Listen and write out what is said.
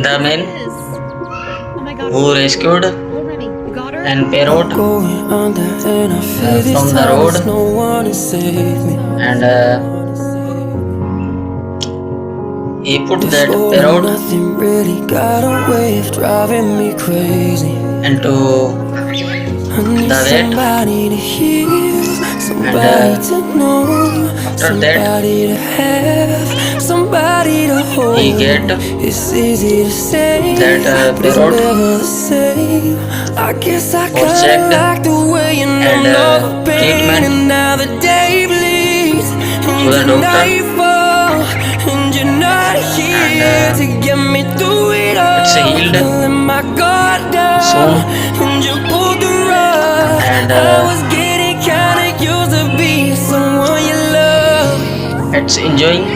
the man Oh my god. who rescued Already. You got her? and Parrot Going under and I feel this from the time road, there's no one to save me. and he put This that all or Parrot nothing really got a way of driving me crazy. into I need the vet, somebody to heal, somebody and to know, after that somebody to have, somebody to he hold. get It's easy to say, that but it's Parrot never the same. I guess I was kinda checked like the way you and numb all the pain, treatment and now the day bleeds to the into doctor, nightfall, and you're not and here to get me through it it's all. healed I let my guard down, soon, and you pulled the rug. and I was getting kinda used to being someone you love. it's enjoying